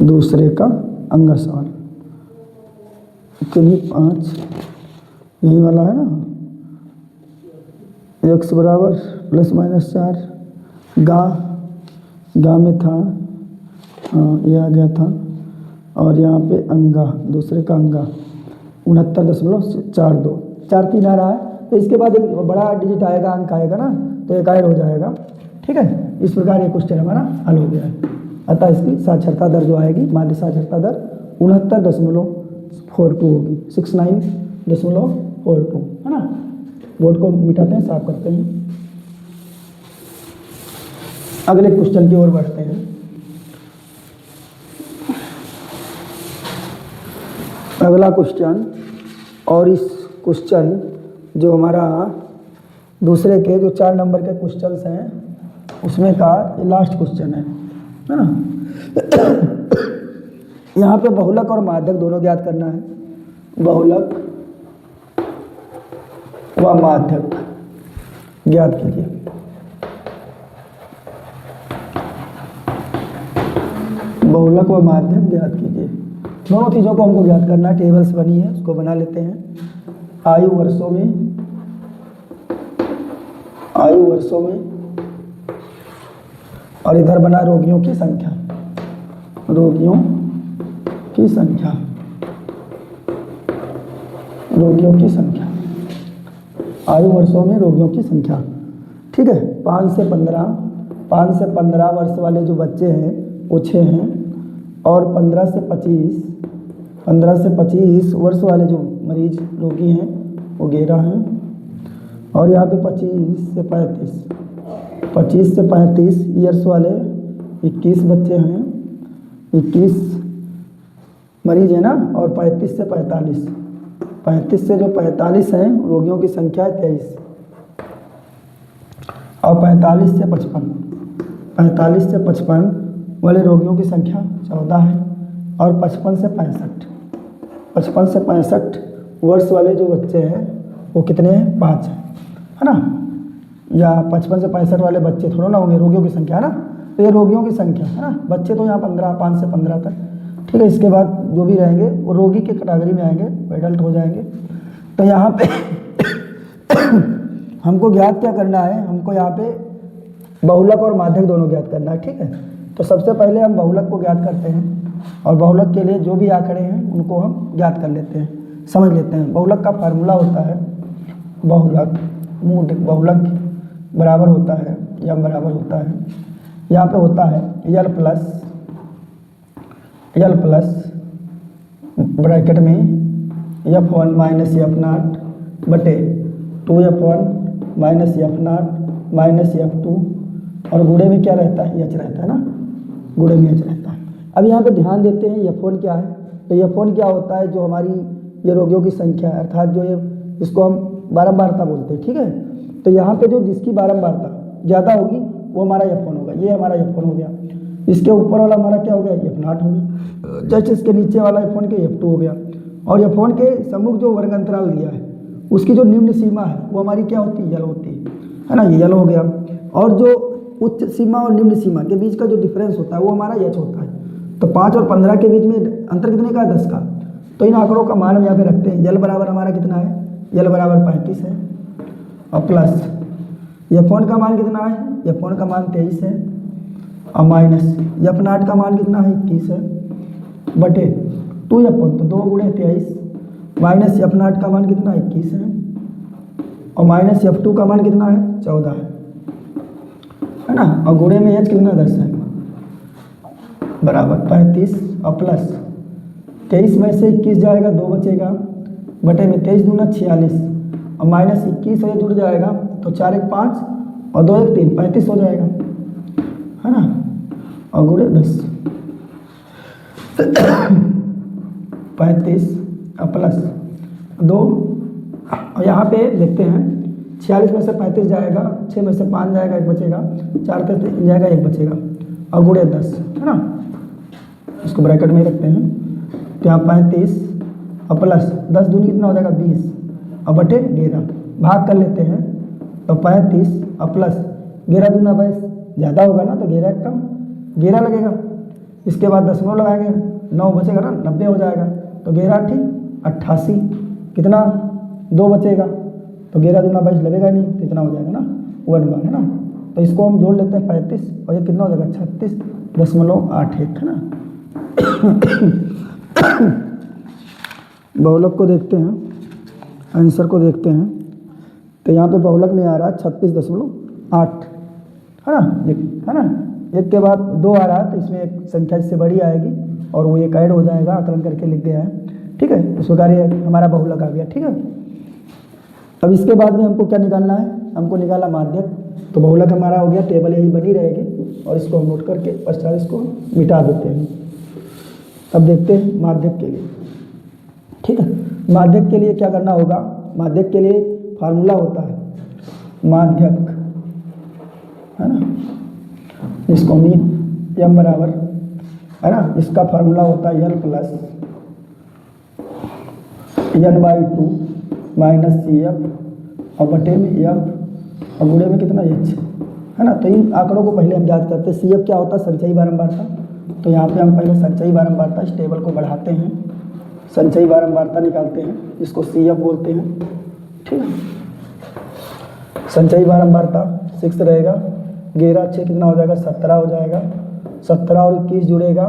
दूसरे का अंगा सवाल के लिए 5 यही वाला है ना, x बराबर ±4, गा में था, हाँ ये आ गया था, और यहाँ पे अंगा, दूसरे का अंगा 69.42, 4 3 आ रहा है, तो इसके बाद एक बड़ा डिजिट आएगा, अंक आएगा ना, तो एक ऐड हो जाएगा, ठीक है। इस प्रकार ये क्वेश्चन हमारा हल हो गया है। अतः इसकी साक्षरता दर जो आएगी, माध्य साक्षरता दर 69.42 होगी, 69.42, है ना। बोर्ड को मिटाते हैं, साफ करते हैं। अगले क्वेश्चन की ओर बढ़ते हैं। अगला क्वेश्चन, और इस क्वेश्चन जो हमारा दूसरे के जो 4 नंबर के क्वेश्चंस हैं उसमें का ये लास्ट क्वेश्चन है ना। यहाँ पे बहुलक और माध्यक दोनों ज्ञात करना है। बहुलक व माध्यक ज्ञात कीजिए। बहुलक व माध्यक ज्ञात कीजिए। दोनों चीज़ों को हमको ज्ञात करना है। टेबल्स बनी है, उसको बना लेते हैं। आयु वर्षों में, आयु वर्षों में, और इधर बना रोगियों की संख्या, रोगियों की संख्या, रोगियों की संख्या, आयु वर्षों में रोगियों की संख्या। ठीक है। 5 से 15 वर्ष वाले जो बच्चे हैं वो 6 हैं, और 15 से 25 वर्ष वाले जो मरीज रोगी हैं वो 11 हैं, और यहाँ पे 25 से 35 ईयर्स वाले 21 बच्चे हैं, 21 मरीज है ना, और 35 से 45 हैं रोगियों की संख्या है 23, और 45 से 55 वाले रोगियों की संख्या 14 है, और 55 से 65 वर्ष वाले जो बच्चे हैं वो कितने हैं? 5 है ना। या 55 से 65 वाले बच्चे थोड़ा ना होंगे, रोगियों की संख्या है ना, तो ये रोगियों की संख्या है ना। बच्चे तो यहाँ 5 से 15 तक। ठीक है। इसके बाद जो भी रहेंगे वो रोगी के कैटेगरी में आएंगे, एडल्ट हो जाएंगे। तो यहाँ पे हमको ज्ञात क्या करना है? हमको यहाँ पे बहुलक और माध्यक दोनों ज्ञात करना है। ठीक है। तो सबसे पहले हम बहुलक को ज्ञात करते हैं, और बहुलक के लिए जो भी आंकड़े हैं उनको हम ज्ञात कर लेते हैं, समझ लेते हैं। बहुलक का फार्मूला होता है, बहुलक बराबर होता है, यम बराबर होता है, यहाँ पे होता है यल प्लस ब्रैकेट में F1 माइनस F0 बटे 2F1 minus F0 minus F2, और गुणे में क्या रहता है? H रहता है ना, गुणे में H रहता है। अब यहाँ पे ध्यान देते हैं F1 क्या है। तो F1 क्या होता है? जो हमारी ये रोगियों की संख्या है, अर्थात जो ये इसको हम बारंबारता बोलते हैं। ठीक है। तो यहाँ पे जो जिसकी बारंबारता ज़्यादा होगी वो हमारा F1 होगा। ये हमारा F1 हो गया। इसके ऊपर वाला हमारा क्या हो गया? F0 हो गया। जस्ट इसके नीचे वाला F1 के F2 हो गया। और F1 के सम्मुख जो वर्ग अंतराल दिया है उसकी जो निम्न सीमा है वो हमारी क्या होती है? यल होती है ना। ये यल हो गया। और जो उच्च सीमा और निम्न सीमा के बीच का जो डिफरेंस होता है वो हमारा H होता है। तो 5 और 15 के बीच में अंतर कितने का? 10 का। तो इन आंकड़ों का मान हम यहाँ पे रखते हैं। यल बराबर हमारा कितना है? यल बराबर 35 है, और प्लस F1 का मान कितना है? F1 का मान 23 है, और माइनस F0 का मान कितना है? 21 है, बटे 2F1, तो 2 गुणे 23, माइनस F0 का मान कितना? 21 है, और माइनस F2 का मान कितना है? 14 है ना, और गुणे में H कितना? 10 है, बराबर 35, और प्लस 23 में से 21 जाएगा, 2 बचेगा, बटे में 23 दूना 46, और माइनस 21 से जुड़ जाएगा, तो 4 1 5 और 2 1 3, 35 हो जाएगा, है ना, और गुणे 10, 35 और प्लस 2, और यहाँ पे देखते हैं 46 में से 35 जाएगा, 6 में से 5 जाएगा, 1 बचेगा, 4 से 3 जाएगा, 1 बचेगा, और गुणे 10, है ना। इसको ब्रैकेट में रखते हैं। तो यहाँ 35 और प्लस 10 दूनी कितना हो जाएगा? 20, और बटे 11, भाग कर लेते हैं। तो 35 और प्लस 11 दूना 22, ज़्यादा होगा ना, तो 11 कम 11 लगेगा। इसके बाद दशमलव लगाएंगे, 9 बचेगा ना, 90 हो जाएगा। तो 11 ठीक 88, कितना? 2 बचेगा, तो 11 दूना 22 लगेगा नहीं, तो इतना हो जाएगा ना 1 बार, है ना। तो इसको हम जोड़ लेते हैं 35, और ये कितना हो जाएगा? 36.81, है ना। बहुलक को देखते हैं, आंसर को देखते हैं। तो यहाँ पे बहुलक में आ रहा है 36.8, है ना, है ना। 1 के बाद 2 आ रहा है, तो इसमें एक संख्या इससे बड़ी आएगी, और वो एक ऐड हो जाएगा, आकलन करके लिख गया है। ठीक है। इस प्रकार ये हमारा बहुलक आ गया। ठीक है। अब इसके बाद में हमको क्या निकालना है? हमको निकाला माध्यक। तो बहुलक हमारा हो गया, टेबल यही बनी रहेगी, और इसको हम नोट करके पश्चात इसको मिटा देते हैं। अब देखते हैं माध्यक के लिए। ठीक है। माध्यक के लिए क्या करना होगा, माध्यक के लिए फार्मूला होता है माध्यक, है ना, जिसको m बराबर, है ना, इसका फार्मूला होता है L plus n/2 minus CF और बटे में F और गुणे में कितना H, है ना। तो इन आंकड़ों को पहले हम याद करते हैं। CF क्या होता है, संचयी बारंबारता। तो यहाँ पे हम पहले संचयी बारंबारता, इस टेबल को बढ़ाते हैं, संचयी बारंबारता निकालते हैं, इसको CF बोलते हैं, ठीक है। संचयी बारंबारता 6 रहेगा, 11 6 कितना हो जाएगा, 17 हो जाएगा। 17 और 21 जुड़ेगा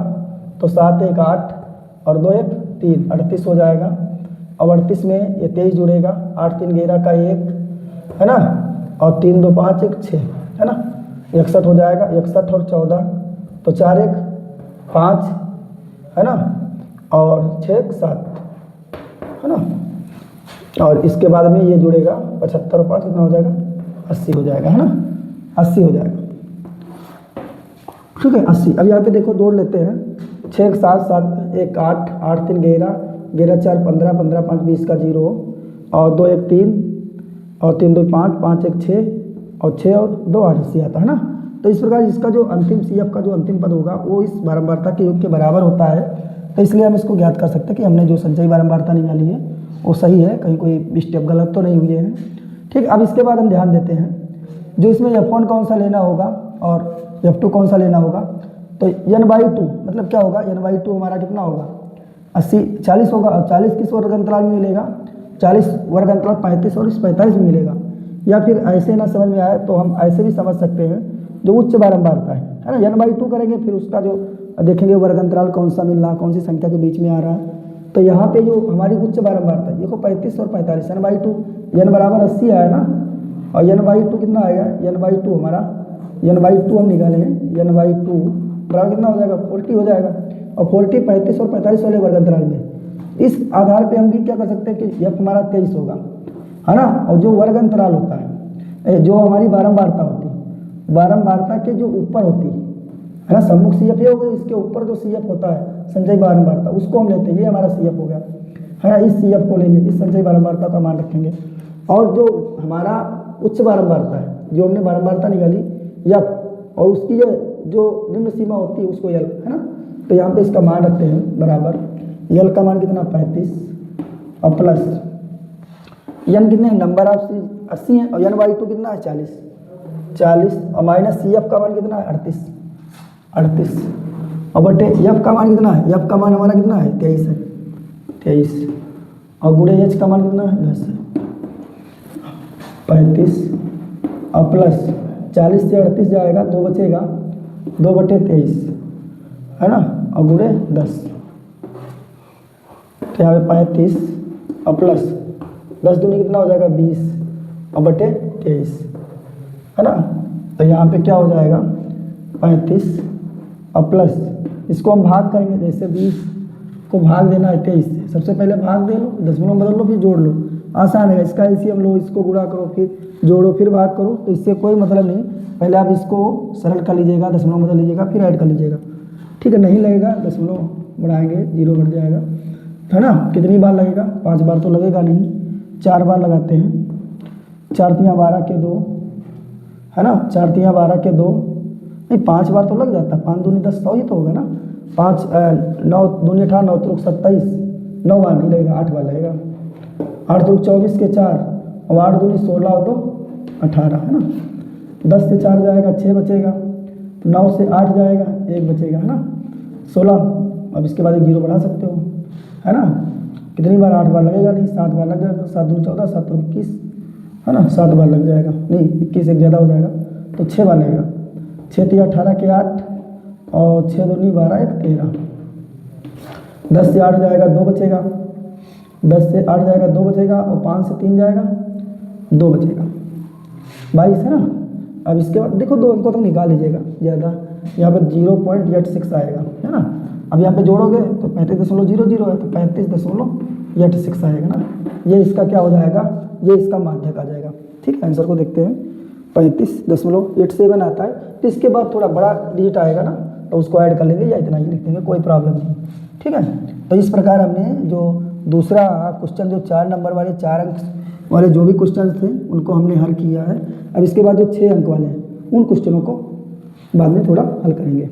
तो 7 1 8 और 2 1 3, 38 हो जाएगा। अब 38 में ये 23 जुड़ेगा, 8 3 11 का 1, है ना, और 3 2 5 1 6, है ना, 61 हो जाएगा। 61 और 14 तो 4 1 5, है ना, और 6 1 7, है ना, और इसके बाद में ये जुड़ेगा 75 और 5 कितना हो जाएगा, 80 हो जाएगा, है ना, 80 हो जाएगा, ठीक है, 80। अब यहाँ पे देखो जोड़ लेते हैं, 6 1 7 7 1 8 8 3 11 11 4 15 15 5 20 का 0 और 2 1 3 और 3 2 5 5 1 6 और 6 और 2 8 80 आता है ना। तो इस प्रकार इसका जो अंतिम CF का जो अंतिम पद होगा वो इस बारंबारता के योग के बराबर होता है। तो इसलिए हम इसको ज्ञात कर सकते हैं कि हमने जो संचयी बारंबारता निकाली है वो सही है, कहीं कोई स्टेप गलत तो नहीं हुए हैं, ठीक। अब इसके बाद हम ध्यान देते हैं जो इसमें F1 कौन सा लेना होगा और F2 कौन सा लेना होगा। तो n/2 मतलब क्या होगा, n/2 हमारा कितना होगा, 80 40 होगा, और 40 किस वर्ग अंतराल में मिलेगा, 40 वर्ग अंतराल 35 और इस 45 में मिलेगा। या फिर ऐसे ना समझ में आए तो हम ऐसे भी समझ सकते हैं, जो उच्च बारंबारता है ना, n/2 करेंगे, फिर उसका जो देखेंगे वर्ग अंतराल कौन सा मिल रहा, कौन सी संख्या के बीच में आ रहा है। तो यहाँ पे जो हमारी उच्च बारंबारता है, देखो 35 और 45, n/2, n बराबर 80 आया ना, और n/2 कितना आएगा, n/2 हमारा, n/2 हम निकाले हैं, n/2 बराबर कितना हो जाएगा, 40 हो जाएगा। और 40 35 और 45 वाले वर्ग अंतराल में इस आधार पे हम भी क्या कर सकते हैं कि F हमारा 23 होगा, है ना। और जो वर्ग अंतराल होता है, जो हमारी बारंबारता होती है, बारंबारता के जो ऊपर होती है ना, सम्मुख CF ये हो गई, इसके ऊपर जो CF होता है संचयी बारंबारता, उसको हम लेते हैं, ये हमारा CF हो गया, है ना। इस CF को लेंगे, इस संचयी बारंबारता का मान रखेंगे। और जो हमारा उच्च बारंबारता है, जो हमने बारंबारता निकाली या, और उसकी जो निम्न सीमा होती है उसको L, है ना। तो यहाँ पे इसका मान रखते हैं बराबर, L का मान कितना 35 और प्लस n कितने नंबर ऑफ 80 है, और n/2 कितना है 40 और माइनस CF का मान कितना है 38 और बटे F का मान कितना है, F का मान हमारा कितना है 23 है, 23 और गुणे H का मान कितना है 10 है, 35 और प्लस 40 से 38 जाएगा, 2 बचेगा, 2/23, है ना, और गुणे 10, तो यहाँ पे 35 और प्लस 10 दूनी कितना हो जाएगा 20 और बटे 23, है ना। तो यहाँ पे क्या हो जाएगा 35 और प्लस, इसको हम भाग करेंगे, जैसे 20 को भाग देना है 23 से, सबसे पहले भाग दे लो, दशमलव बदल लो, फिर जोड़ लो, आसान है। इसका LCM लो, इसको गुणा करो, फिर जोड़ो, फिर भाग करो, तो इससे कोई मतलब नहीं। पहले आप इसको सरल कर लीजिएगा, दशमलव बदल लीजिएगा, फिर ऐड कर लीजिएगा, ठीक है। नहीं लगेगा दशमलव बढ़ाएंगे 0 बढ़ जाएगा, है ना। कितनी बार लगेगा, 5 बार तो लगेगा नहीं, 4 बार लगाते हैं। 4 तियाँ 12 के 2, है ना, 4 तियाँ 12 के 2, नहीं 5 बार तो लग जाता है, 5 दूनी 10 100 ही तो होगा ना। 5 9 दूनी 18 9 त्रुक 27, 9 बार नहीं लगेगा, 8 बार लगेगा। 8 त्रुक 24 के 4 और 8 दूनी 16 और 2 18, है ना। 10 से 4 जाएगा 6 बचेगा, 9 से 8 जाएगा 1 बचेगा, है ना, 16। अब इसके बाद 1 0 बढ़ा सकते हो, है ना। कितनी बार, 8 बार लगेगा नहीं, 7 बार लग जाएगा, 7 दूनी 14 7 त्रुक 21, है ना, 7 बार लग जाएगा, नहीं 21 एक ज़्यादा हो जाएगा, तो 6 बार लगेगा। 6 तिया 18 के 8 और 6 दूनी 12 1 13, 10 से 8 जाएगा 2 बचेगा, 10 से 8 जाएगा 2 बचेगा, और 5 से 3 जाएगा 2 बचेगा, 22, है ना। अब इसके बाद देखो 2 अंकों तक निकाल लीजिएगा, ज़्यादा यहाँ पर 0.86 आएगा, है ना। अब यहाँ पे जोड़ोगे तो 35.00 है, तो 35.86 आएगा ना। ये इसका क्या हो जाएगा, ये इसका माध्यक आ जाएगा, ठीक है। आंसर को देखते हैं, 35.87 आता है। तो इसके बाद थोड़ा बड़ा डिजिट आएगा ना, तो उसको ऐड कर लेंगे, या इतना ही लिख देंगे, कोई प्रॉब्लम नहीं, ठीक है। तो इस प्रकार हमने जो दूसरा क्वेश्चन जो 4 नंबर वाले 4 अंक वाले जो भी क्वेश्चन थे उनको हमने हल किया है। अब इसके बाद जो 6 अंक वाले हैं उन क्वेश्चनों को बाद में थोड़ा हल करेंगे।